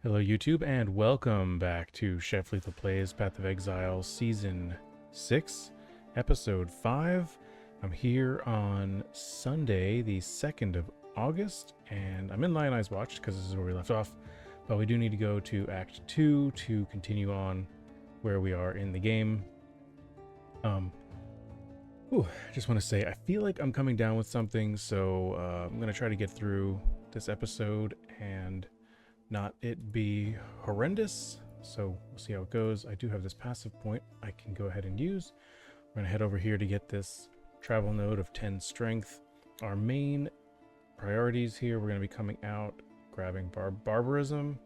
Hello YouTube and welcome back to Chef Lethal Plays Path of Exile Season 6, Episode 5. I'm here on Sunday, the 2nd of August, and I'm in Lionized Watch because this is where we left off, but we do need to go to Act 2 to continue on where we are in the game. I just want to say, I feel like I'm coming down with something, so I'm going to try to get through this episode and not it be horrendous, so we'll see how it goes. I do have this passive point I can go ahead and use. We're gonna head over here to get this travel node of 10 strength. Our main priorities here, we're gonna be coming out, grabbing barbarism,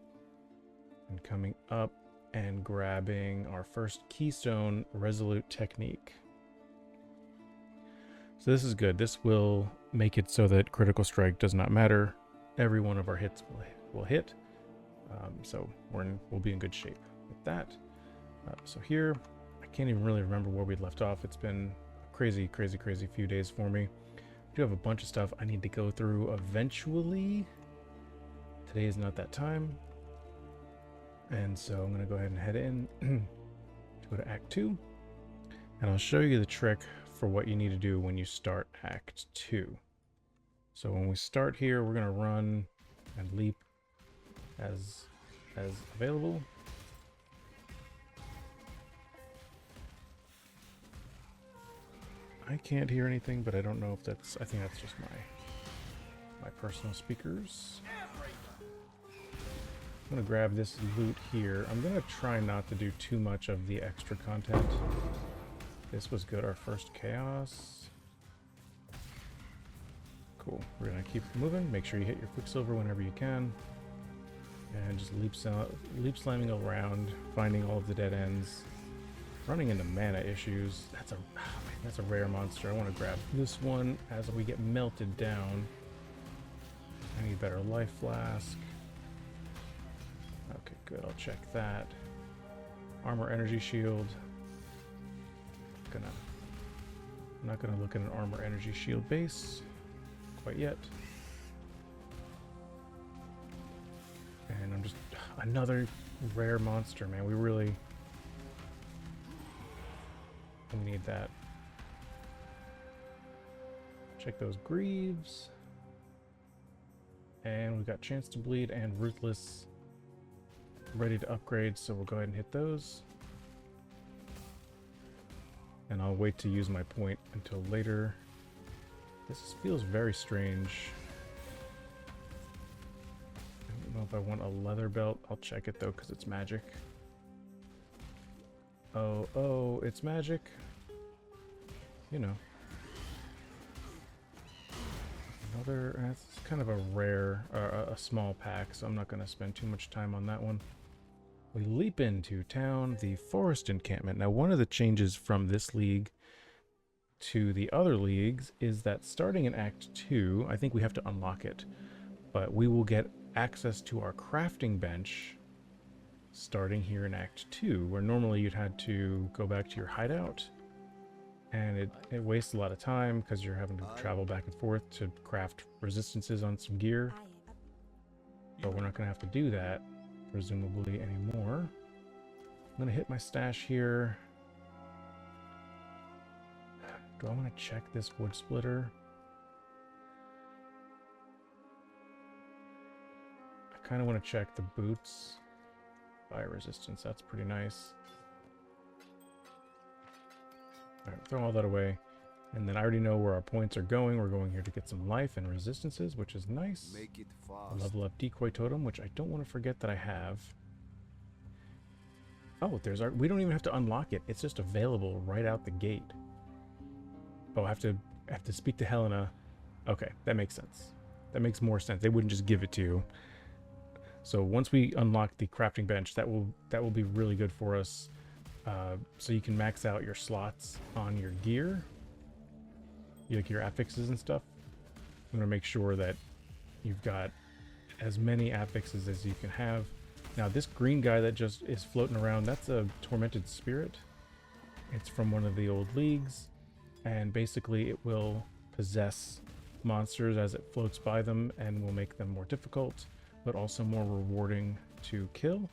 and coming up and grabbing our first keystone, resolute technique. So this is good. This will make it so that critical strike does not matter. Every one of our hits will hit. So we'll be in good shape with that. So here, I can't even really remember where we left off. It's been a crazy few days for me. I do have a bunch of stuff I need to go through eventually. Today is not that time. And so I'm going to go ahead and head in to go to Act 2. And I'll show you the trick for what you need to do when you start Act 2. So when we start here, we're going to run and leap as available. I can't hear anything, but I don't know if that's, I think that's just my personal speakers. I'm gonna grab this loot here. I'm gonna try not to do too much of the extra content. This was good, our first chaos. Cool, we're gonna keep moving. Make sure you hit your quicksilver whenever you can. And just leap slamming around, finding all of the dead ends, running into mana issues. That's a rare monster. I want to grab this one as we get melted down. I need better life flask. Okay, good. I'll check that. Armor energy shield. I'm not gonna look at an armor energy shield base quite yet. And I'm just another rare monster, man. We need that. Check those greaves. And we've got Chance to Bleed and Ruthless ready to upgrade, so we'll go ahead and hit those. And I'll wait to use my point until later. This feels very strange. I don't know if I want a leather belt. I'll check it though, because it's magic. Oh, it's magic. You know. That's kind of a rare, a small pack, so I'm not going to spend too much time on that one. We leap into town, the forest encampment. Now, one of the changes from this league to the other leagues is that starting in Act 2, I think we have to unlock it, but we will get access to our crafting bench starting here in Act 2, where normally you'd had to go back to your hideout, and it wastes a lot of time because you're having to travel back and forth to craft resistances on some gear. But we're not going to have to do that, presumably, anymore. I'm going to hit my stash here. Do I want to check this wood splitter? I kind of want to check the boots. Fire resistance, that's pretty nice. Alright, throw all that away. And then I already know where our points are going. We're going here to get some life and resistances, which is nice. Make it A fast. level up decoy totem, which I don't want to forget that I have. Oh, we don't even have to unlock it. It's just available right out the gate. Oh, I have to speak to Helena. Okay, that makes sense. That makes more sense. They wouldn't just give it to you. So once we unlock the crafting bench, that will be really good for us. So you can max out your slots on your gear, like your affixes and stuff. I'm gonna make sure that you've got as many affixes as you can have. Now this green guy that just is floating around, that's a tormented spirit. It's from one of the old leagues, and basically it will possess monsters as it floats by them and will make them more difficult, but also more rewarding to kill.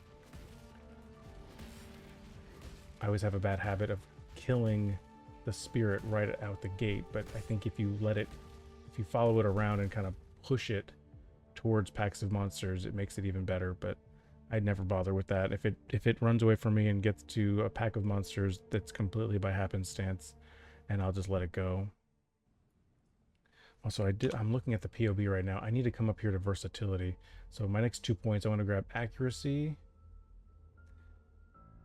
I always have a bad habit of killing the spirit right out the gate, but I think if you follow it around and kind of push it towards packs of monsters, it makes it even better. But I'd never bother with that. If it runs away from me and gets to a pack of monsters, that's completely by happenstance, and I'll just let it go. Also, I'm looking at the POB right now. I need to come up here to versatility. So my next 2 points, I want to grab accuracy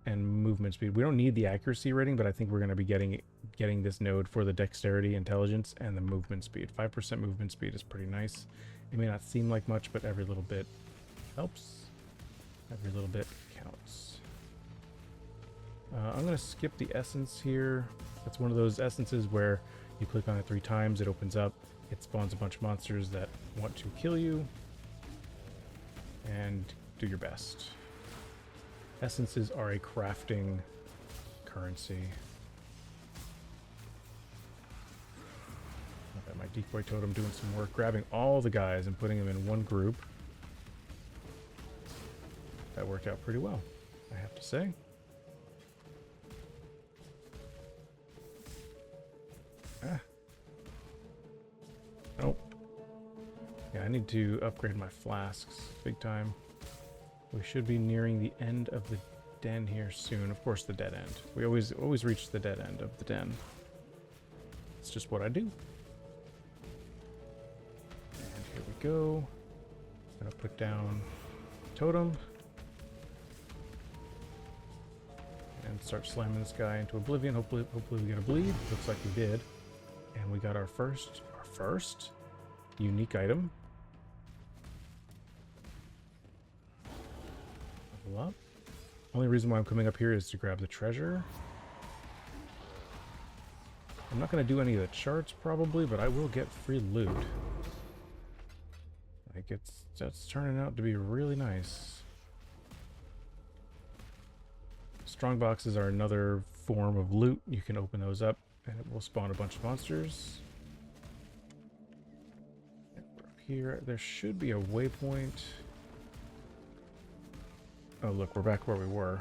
and movement speed. We don't need the accuracy rating, but I think we're going to be getting this node for the dexterity, intelligence, and the movement speed. 5% movement speed is pretty nice. It may not seem like much, but every little bit helps. Every little bit counts. I'm going to skip the essence here. It's one of those essences where you click on it 3 times, it opens up, it spawns a bunch of monsters that want to kill you, and do your best. Essences are a crafting currency. I've got my decoy totem doing some work, grabbing all the guys and putting them in one group. That worked out pretty well, I have to say. Nope. Yeah, I need to upgrade my flasks big time. We should be nearing the end of the den here soon. Of course, the dead end. We always reach the dead end of the den. It's just what I do. And here we go. I'm gonna put down totem and start slamming this guy into oblivion. Hopefully we get a bleed. Looks like we did. And we got our first unique item. Level up. Only reason why I'm coming up here is to grab the treasure. I'm not going to do any of the charts probably, but I will get free loot. Like that's turning out to be really nice. Strong boxes are another form of loot. You can open those up and it will spawn a bunch of monsters. And we're up here. There should be a waypoint. Oh look, we're back where we were.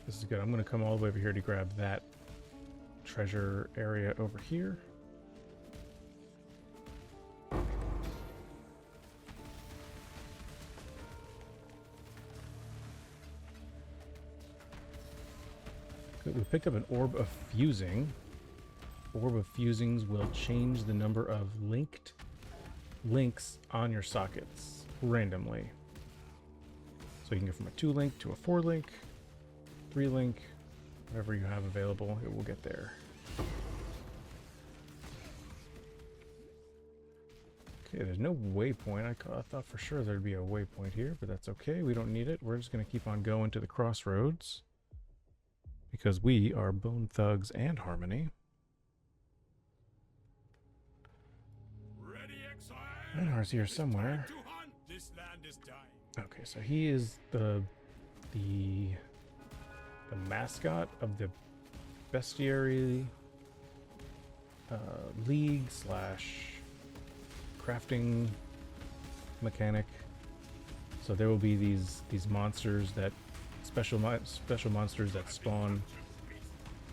This is good. I'm going to come all the way over here to grab that treasure area over here. Good. We picked up an orb of fusing. Orb of fusings will change the number of links on your sockets randomly. So you can go from a 2-link to a 4-link, 3-link, whatever you have available, it will get there. Okay, there's no waypoint. I thought for sure there'd be a waypoint here, but that's okay. We don't need it. We're just going to keep on going to the crossroads because we are Bone Thugs and Harmony. Einhar's here somewhere. Okay, so he is the mascot of the bestiary league / crafting mechanic. So there will be these monsters that special monsters that spawn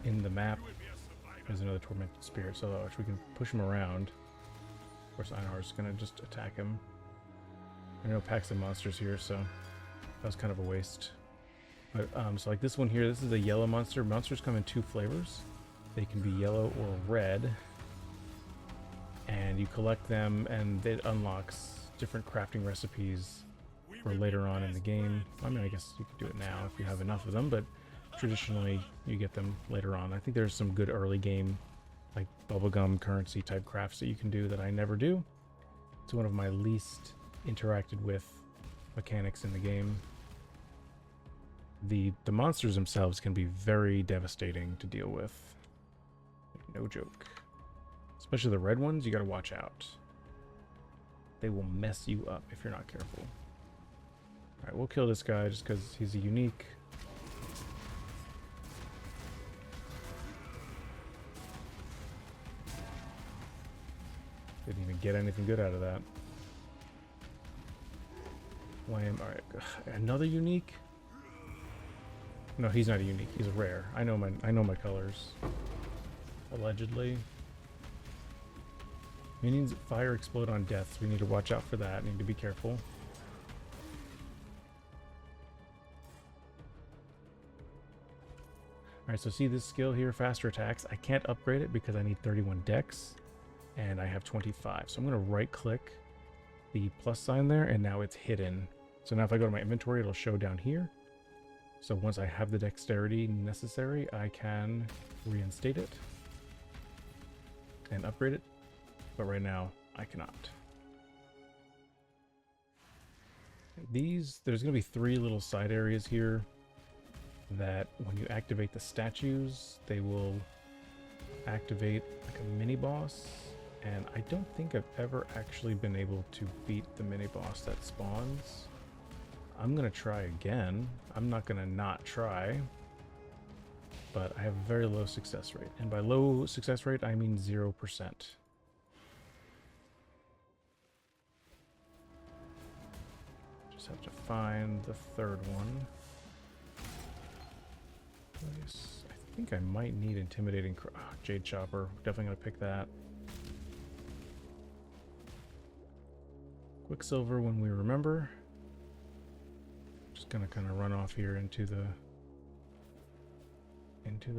in the map. There's another tormented spirit, so we can push him around. Of course, Einhar's gonna just attack him. There are no packs of monsters here, so that was kind of a waste. But so like this one here, this is a yellow monster. Monsters come in 2 flavors. They can be yellow or red. And you collect them and it unlocks different crafting recipes for later on in the game. I mean, I guess you could do it now if you have enough of them, but traditionally you get them later on. I think there's some good early game like bubblegum currency type crafts that you can do that I never do. It's one of my least interacted with mechanics in the game. The monsters themselves can be very devastating to deal with. No joke. Especially the red ones, you gotta watch out. They will mess you up if you're not careful. Alright, we'll kill this guy just because he's a unique. Didn't even get anything good out of that. Flame. All right, another unique. No, he's not a unique. He's a rare. I know my colors. Allegedly. Minions fire explode on death, so we need to watch out for that. Need to be careful. Alright, so see this skill here, faster attacks. I can't upgrade it because I need 31 dex, and I have 25. So I'm going to right-click the plus sign there, and now it's hidden. So now if I go to my inventory, it'll show down here. So once I have the dexterity necessary, I can reinstate it and upgrade it. But right now, I cannot. There's going to be 3 little side areas here that when you activate the statues, they will activate like a mini boss. And I don't think I've ever actually been able to beat the mini boss that spawns. I'm going to try again. I'm not going to not try. But I have a very low success rate. And by low success rate, I mean 0%. Just have to find the third one. I think I might need intimidating. Jade Chopper. Definitely gonna pick that. Quicksilver when we remember. Just gonna kind of run off here into the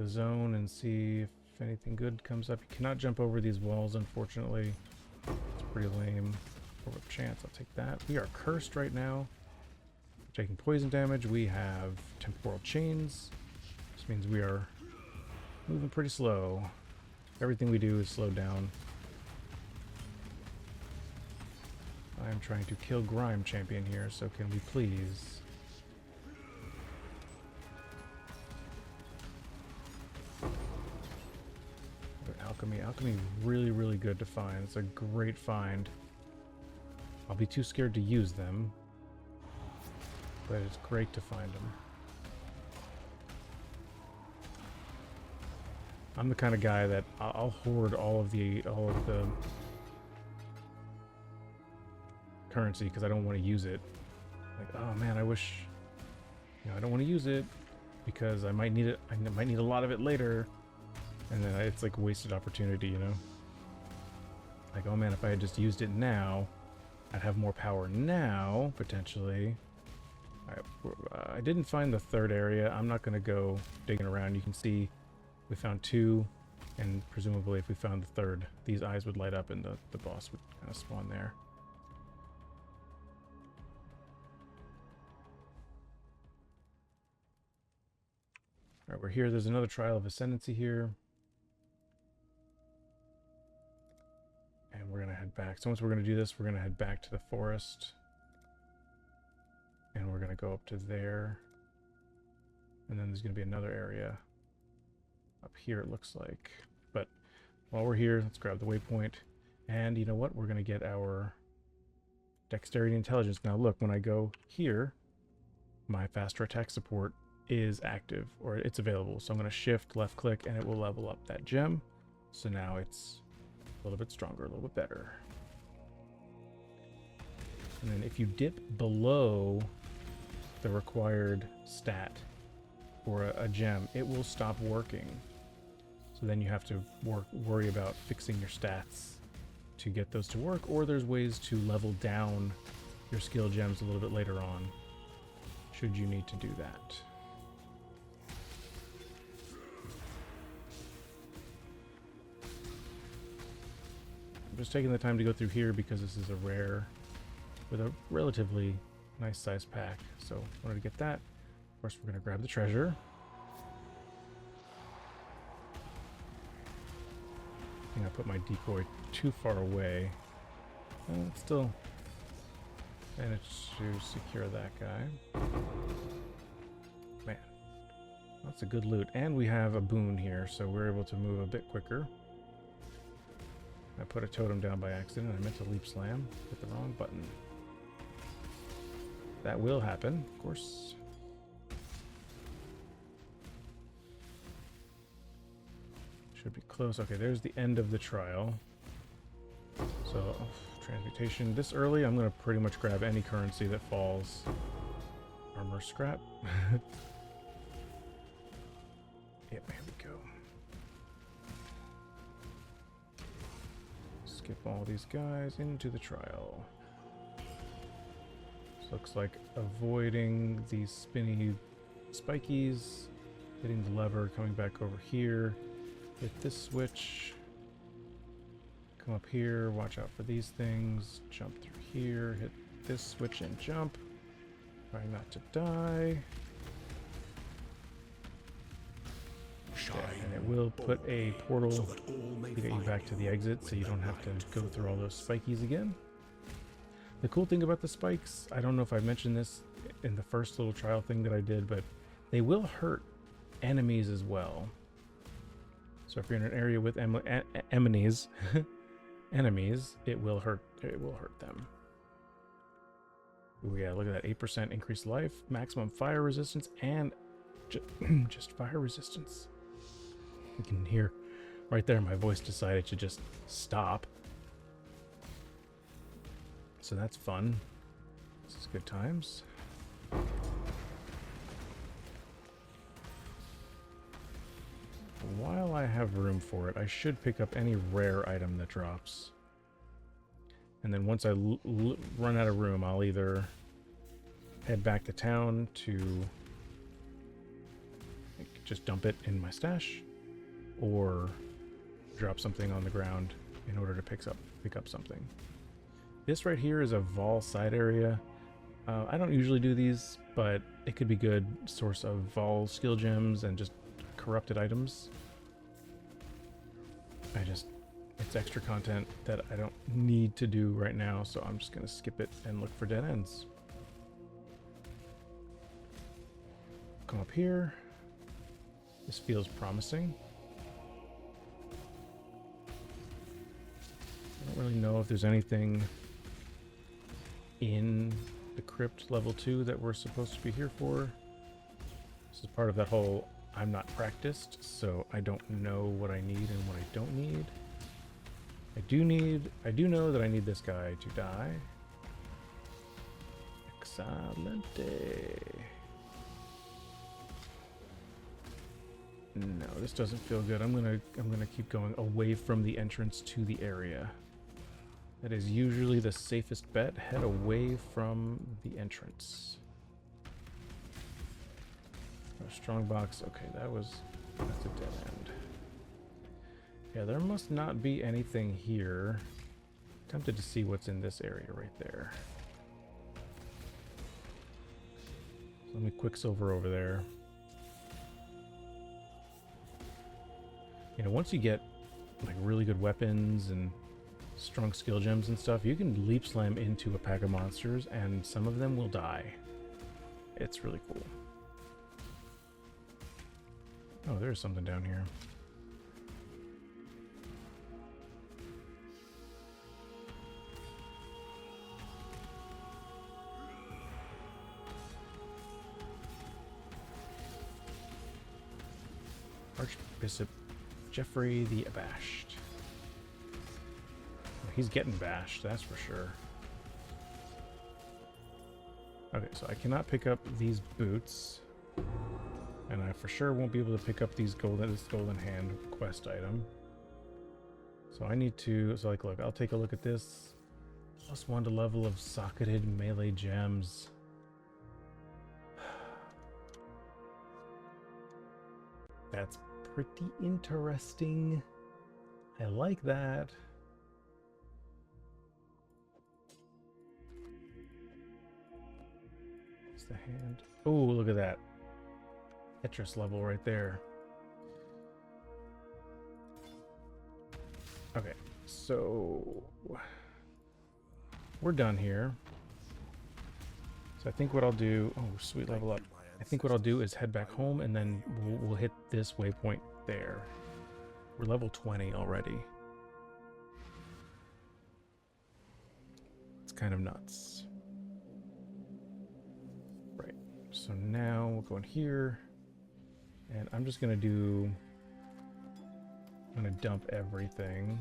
zone and see if anything good comes up. You cannot jump over these walls, unfortunately. It's pretty lame. Over chance, I'll take that. We are cursed right now. We're taking poison damage. We have temporal chains. This means we are moving pretty slow. Everything we do is slowed down. I am trying to kill Grime Champion here, so can we please? Alchemy. Alchemy really, really good to find. It's a great find. I'll be too scared to use them, but it's great to find them. I'm the kind of guy that I'll hoard all of the currency because I don't want to use it. Like, oh man, I wish, I don't want to use it because I might need it. I might need a lot of it later, and then it's like wasted opportunity, you know. Like, oh man, if I had just used it now, I'd have more power now potentially. All right, I didn't find the third area. I'm not gonna go digging around. You can see we found 2, and presumably if we found the third, these eyes would light up and the boss would kind of spawn there. All right, we're here. There's another Trial of Ascendancy here. And we're going to head back. So once we're going to do this, we're going to head back to the forest. And we're going to go up to there. And then there's going to be another area up here, it looks like. But while we're here, let's grab the waypoint. And you know what? We're going to get our dexterity and intelligence. Now look, when I go here, my faster attack support is active, or it's available. So I'm going to shift, left click, and it will level up that gem. So now it's a little bit stronger, a little bit better. And then if you dip below the required stat for a gem, it will stop working. So then you have to worry about fixing your stats to get those to work, or there's ways to level down your skill gems a little bit later on, should you need to do that. I'm just taking the time to go through here because this is a rare with a relatively nice size pack. So wanted to get that. Of course, we're going to grab the treasure. I think I put my decoy too far away. Still managed to secure that guy. Man, that's a good loot. And we have a boon here, so we're able to move a bit quicker. I put a totem down by accident. I meant to leap slam. Hit the wrong button. That will happen, of course. Should be close. Okay, there's the end of the trial. So Transmutation. This early, I'm going to pretty much grab any currency that falls. Armor scrap. Yep, here we go. Skip all these guys into the trial. This looks like avoiding these spinny spikies, hitting the lever, coming back over here, hit this switch, come up here, watch out for these things, jump through here, hit this switch and jump, trying not to die. And it will put a portal to get you back to the exit so you don't have to go through all those spikies again. The cool thing about the spikes, I don't know if I mentioned this in the first little trial thing that I did, but they will hurt enemies as well. So if you're in an area with enemies, it will hurt them. Ooh, yeah, look at that, 8% increased life, maximum fire resistance, and just fire resistance. You can hear right there my voice decided to just stop. So that's fun. This is good times. While I have room for it, I should pick up any rare item that drops. And then once I run out of room, I'll either head back to town to just dump it in my stash, or drop something on the ground in order to pick up something. This right here is a Vol side area. I don't usually do these, but it could be good source of Vol skill gems and just corrupted items. It's extra content that I don't need to do right now, so I'm just gonna skip it and look for dead ends. Come up here. This feels promising. I don't really know if there's anything in the crypt level 2 that we're supposed to be here for. This is part of that whole I'm not practiced, so I don't know what I need and what I don't need. I do know that I need this guy to die. Excelente. No, this doesn't feel good. I'm gonna keep going away from the entrance to the area. That is usually the safest bet. Head away from the entrance. Oh, strong box. Okay, that's a dead end. Yeah, there must not be anything here. Tempted to see what's in this area right there. So let me quicksilver over there. You know, once you get like really good weapons and strong skill gems and stuff, you can leap slam into a pack of monsters and some of them will die. It's really cool. Oh, there's something down here. Archbishop Jeffrey the Abashed. He's getting bashed, that's for sure. Okay, so I cannot pick up these boots. And I for sure won't be able to pick up this golden hand quest item. So I need to, so like, look, I'll take a look at this. +1 to level of socketed melee gems. That's pretty interesting. I like that. It's the hand. Oh, look at that. Tetris level right there. Okay, so we're done here. So I think what I'll do, oh sweet, level up. I think what I'll do is head back home and then we'll hit this waypoint there. We're level 20 already. It's kind of nuts. Right, so now we'll go in here. And I'm just gonna dump everything.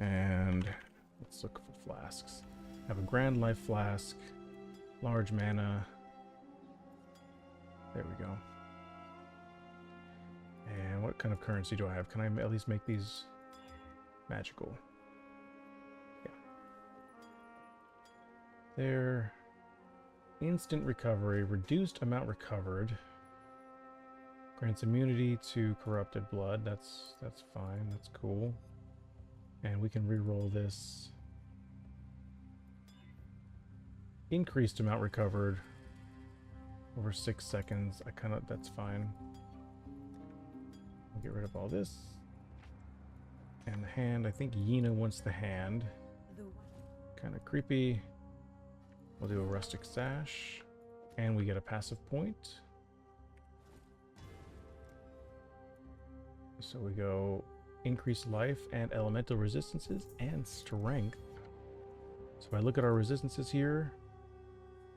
And let's look for flasks. I have a Grand Life Flask, large mana. There we go. And what kind of currency do I have? Can I at least make these magical? Yeah. There. Instant recovery, reduced amount recovered. Grants immunity to corrupted blood. That's fine. That's cool. And we can re-roll this. Increased amount recovered over 6 seconds. That's fine. We'll get rid of all this. And the hand, I think Yina wants the hand. Kind of creepy. We'll do a rustic sash. And we get a passive point. So we go increased life and elemental resistances and strength. So if I look at our resistances here,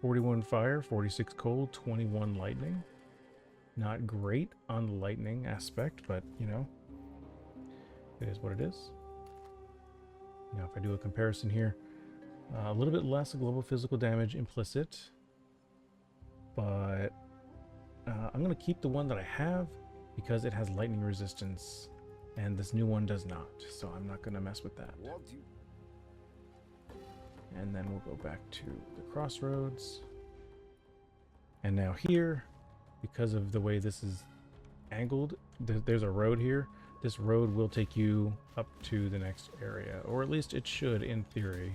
41 fire, 46 cold, 21 lightning. Not great on the lightning aspect, but you know, it is what it is. Now if I do a comparison here, a little bit less global physical damage implicit, but I'm going to keep the one that I have because it has lightning resistance and this new one does not, so I'm not going to mess with that. And then we'll go back to the crossroads. And now here, because of the way this is angled, there's a road here. This road will take you up to the next area, or at least it should, in theory,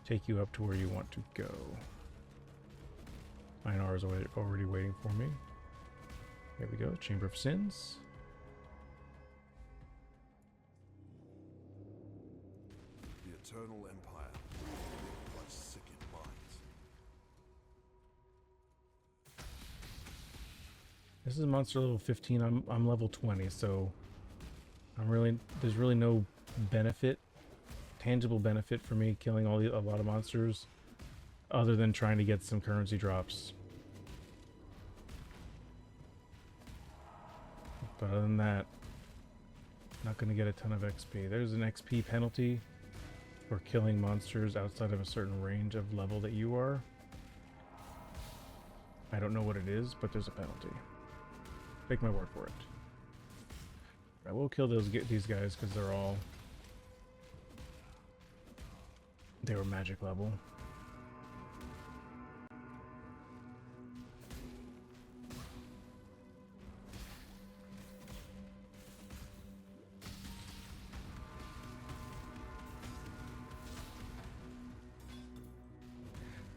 take you up to where you want to go. Einar is already waiting for me. Here we go, Chamber of Sins. The Eternal Empire, like sickened minds. This is monster level 15. I'm level 20, so there's really no benefit, tangible benefit for me killing a lot of monsters, other than trying to get some currency drops. But other than that, not going to get a ton of XP. There's an XP penalty for killing monsters outside of a certain range of level that you are. I don't know what it is, but there's a penalty. Take my word for it. I will kill these guys because they were magic level.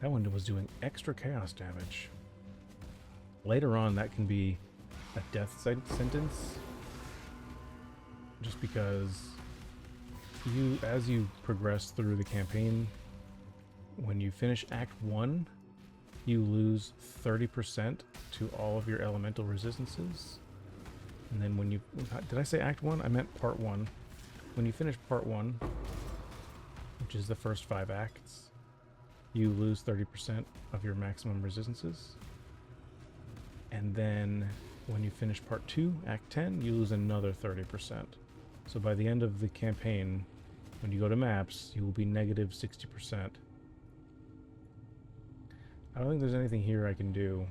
That one was doing extra chaos damage. Later on, that can be a death sentence. Just because as you progress through the campaign, when you finish Act 1, you lose 30% to all of your elemental resistances. And then when you... Did I say Act 1? I meant Part 1. When you finish Part 1, which is the first 5 acts, you lose 30% of your maximum resistances. And then when you finish Part 2, Act 10, you lose another 30%. So by the end of the campaign, when you go to maps, you will be negative 60%. I don't think there's anything here I can do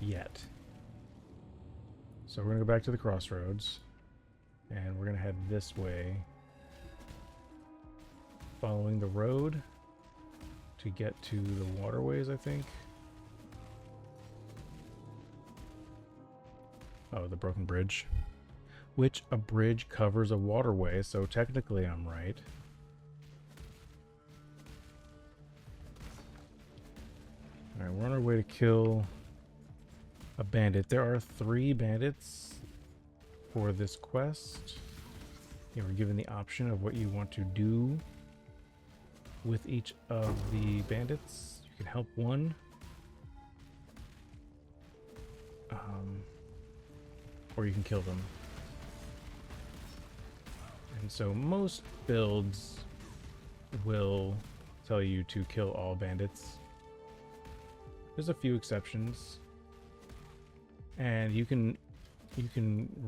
yet. So we're going to go back to the crossroads, and we're going to head this way, following the road to get to the waterways, I think. Oh, the broken bridge. Which a bridge covers a waterway, so technically I'm right. Alright, we're on our way to kill a bandit. There are 3 bandits for this quest. You were given the option of what you want to do with each of the bandits. You can help one. Or you can kill them. And so most builds will tell you to kill all bandits. There's a few exceptions. And you can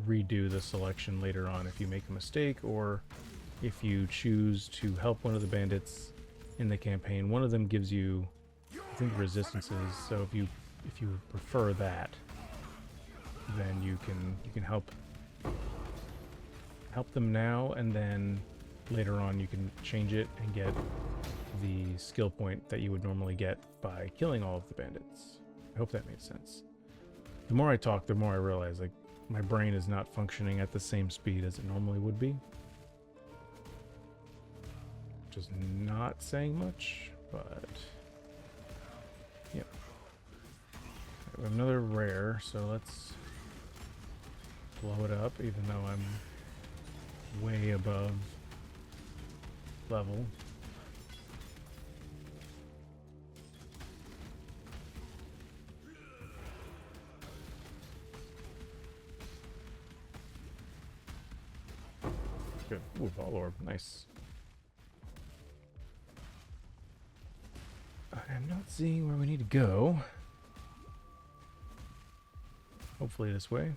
redo the selection later on if you make a mistake, or if you choose to help one of the bandits in the campaign, one of them gives you, I think, resistances. So if you prefer that, then you can help them now, and then later on you can change it and get the skill point that you would normally get by killing all of the bandits. I hope that made sense. The more I talk, the more I realize, like, my brain is not functioning at the same speed as it normally would be. Which is not saying much, but yeah. We have another rare, so let's blow it up, even though I'm way above level. Good. Ooh, Ball Orb. Nice. I'm not seeing where we need to go. Hopefully this way.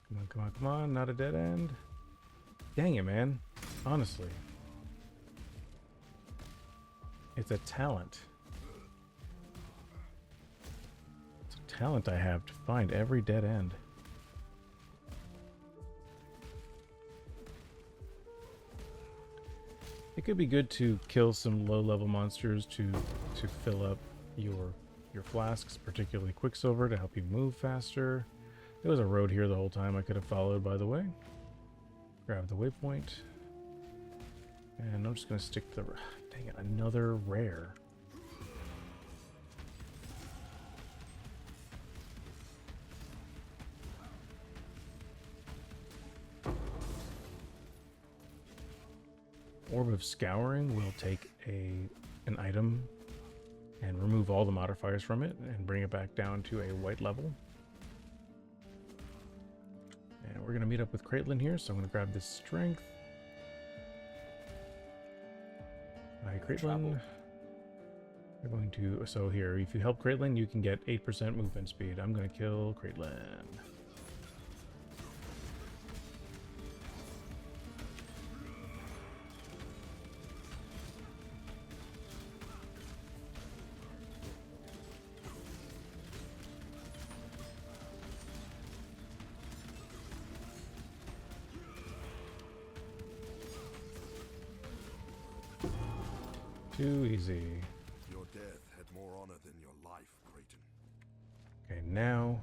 Come on, come on, come on. Not a dead end. Dang it, man. Honestly. It's a talent. It's a talent I have to find every dead end. It could be good to kill some low-level monsters to fill up your flasks, particularly Quicksilver, to help you move faster. There was a road here the whole time I could have followed, by the way. Grab the waypoint. And I'm just going to stick to the... Dang it, another rare. Orb of Scouring will take an item and remove all the modifiers from it and bring it back down to a white level. And we're going to meet up with Caitlin here, so I'm going to grab this strength. Hi, Caitlin. We're going to... So here, if you help Caitlin, you can get 8% movement speed. I'm going to kill Caitlin. Too easy. Your death had more honor than your life, Creighton. Okay, now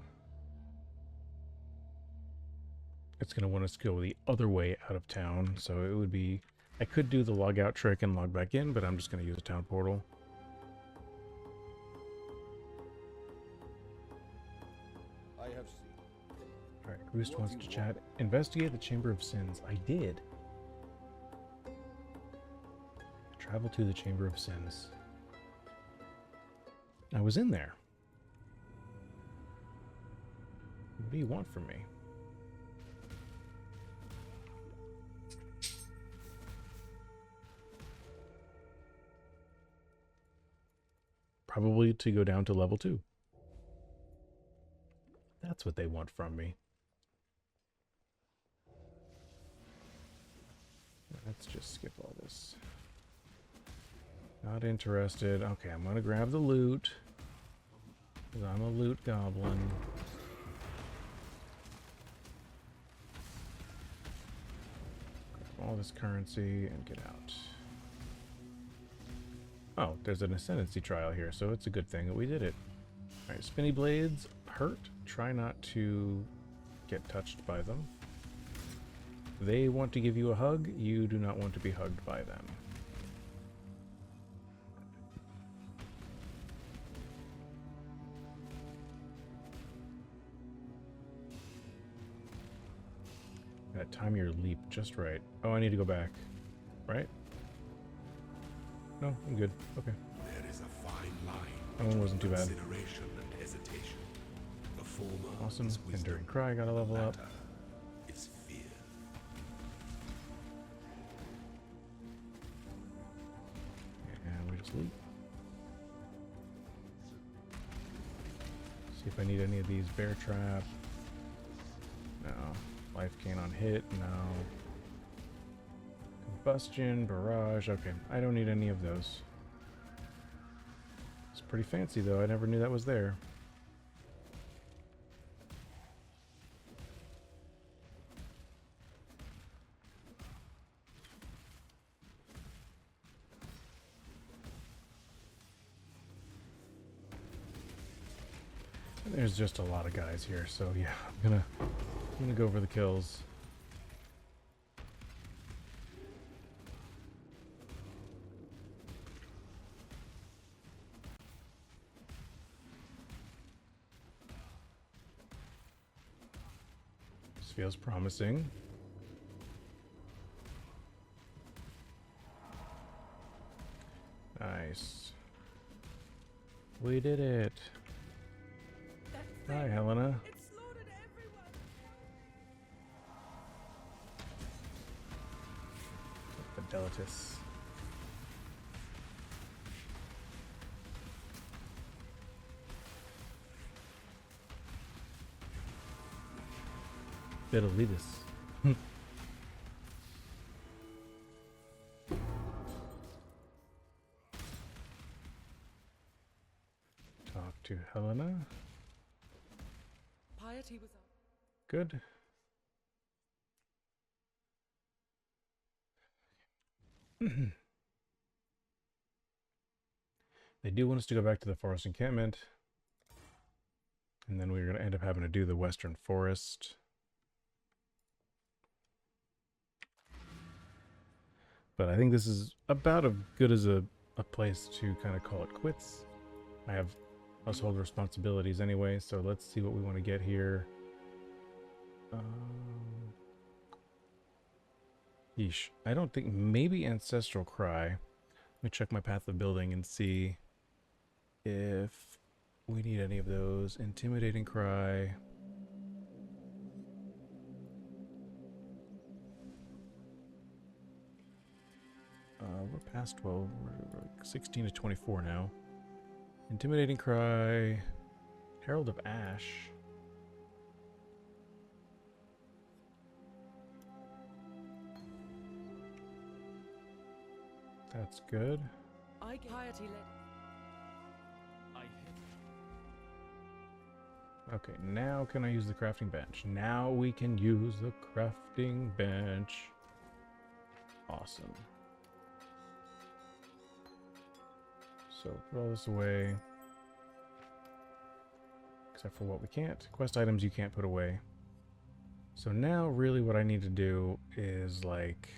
it's going to want us to go the other way out of town. So it would be... I could do the log out trick and log back in, but I'm just going to use a town portal. I have seen. Alright, Roost wants to chat. Investigate the Chamber of Sins. I did. Travel to the Chamber of Sins. I was in there. What do you want from me? Probably to go down to level 2. That's what they want from me. Let's just skip all this. Not interested. Okay, I'm gonna grab the loot, because I'm a loot goblin. Grab all this currency and get out. Oh, there's an ascendancy trial here, so it's a good thing that we did it. Alright, spinny blades hurt. Try not to get touched by them. They want to give you a hug. You do not want to be hugged by them. Gotta time your leap just right. Oh, I need to go back. Right? No, I'm good. Okay. There is a fine line. That one wasn't too bad. Consideration and hesitation. The former Awesome. is wisdom, Enduring Cry, gotta level up. latter is fear. And we just leap. See if I need any of these. Bear Trap. No. Life Gain on hit. No. Bastion, barrage. Okay, I don't need any of those. It's pretty fancy though. I never knew that was there. There's just a lot of guys here, so yeah, I'm gonna go for the kills. This feels promising. Nice. We did it. Hi, Helena. It slaughtered everyone. Fidelitas. Fidelitas. Talk to Helena. Piety was up. Good. They do want us to go back to the forest encampment. And then we're going to end up having to do the western forest. But I think this is about as good as a place to kind of call it quits. I have household responsibilities anyway, so let's see what we want to get here. Yeesh. I don't think... Maybe Ancestral Cry. Let me check my Path of Building and see if we need any of those. Intimidating Cry. We're past 12. We're like 16 to 24 now. Intimidating Cry. Herald of Ash. That's good. I get piety led. Okay, now can I use the crafting bench? Now we can use the crafting bench. Awesome. So put all this away. Except for what we can't. Quest items you can't put away. So now really what I need to do is like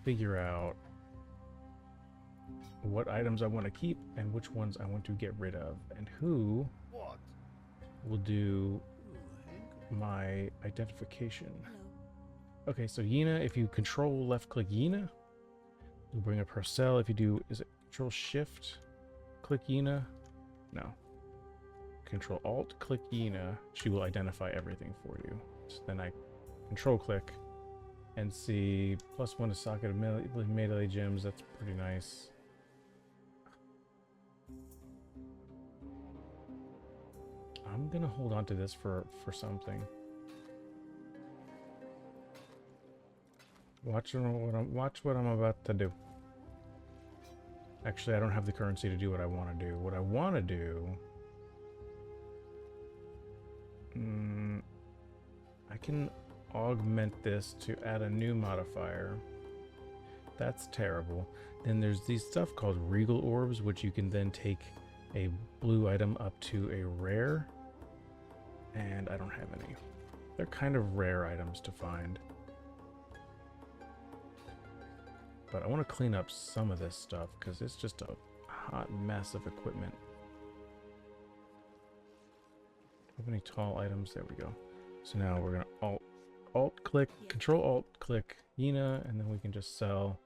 figure out what items I want to keep and which ones I want to get rid of, and who will do my identification. Hello. Okay, so Yena, if you control left click Yena, you'll bring up her cell. If you do, is it control shift click Yena? No. Control alt click Yena, she will identify everything for you. So then I control click and see +1 to socket of melee gems. That's pretty nice. I'm gonna hold on to this for something. Watch what I'm about to do. Actually, I don't have the currency to do what I want to do. What I want to do... I can augment this to add a new modifier. That's terrible. Then there's these stuff called Regal Orbs, which you can then take a blue item up to a rare. And I don't have any. They're kind of rare items to find. But I want to clean up some of this stuff because it's just a hot mess of equipment. Have any tall items? There we go. So now we're gonna alt click, control alt click Yena, and then we can just sell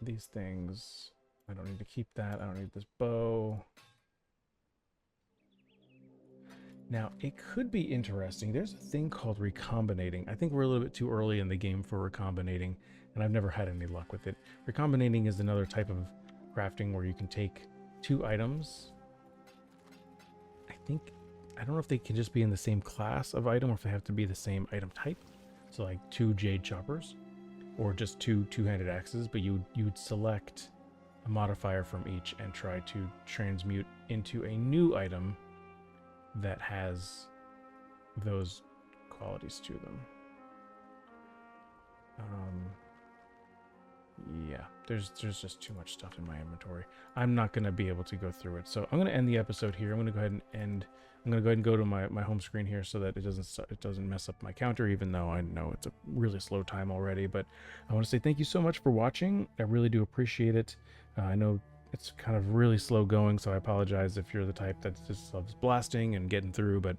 these things. I don't need to keep that. I don't need this bow. Now, it could be interesting. There's a thing called recombinating. I think we're a little bit too early in the game for recombinating, and I've never had any luck with it. Recombinating is another type of crafting where you can take two items. I don't know if they can just be in the same class of item or if they have to be the same item type. So like 2 jade choppers, or just 2 two-handed axes, but you'd select a modifier from each and try to transmute into a new item that has those qualities to them. Yeah, there's just too much stuff in my inventory. I'm not going to be able to go through it. So I'm going to end the episode here. I'm going to go ahead and end. I'm going to go ahead and go to my home screen here so that it doesn't mess up my counter, even though I know it's a really slow time already. But I want to say thank you so much for watching. I really do appreciate it. I know it's kind of really slow going, so I apologize if you're the type that just loves blasting and getting through, but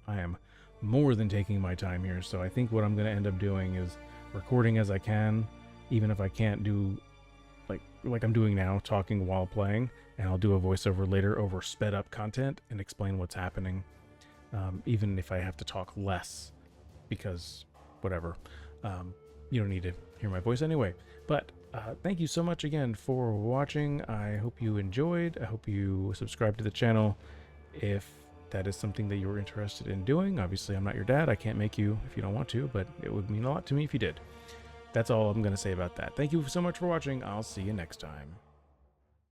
I am more than taking my time here. So I think what I'm going to end up doing is recording as I can, even if I can't do like I'm doing now, talking while playing, and I'll do a voiceover later over sped up content and explain what's happening, even if I have to talk less, because whatever, you don't need to hear my voice anyway. But thank you so much again for watching. I hope you enjoyed. I hope you subscribe to the channel if that is something that you're interested in doing. Obviously, I'm not your dad. I can't make you if you don't want to, but it would mean a lot to me if you did. That's all I'm going to say about that. Thank you so much for watching. I'll see you next time.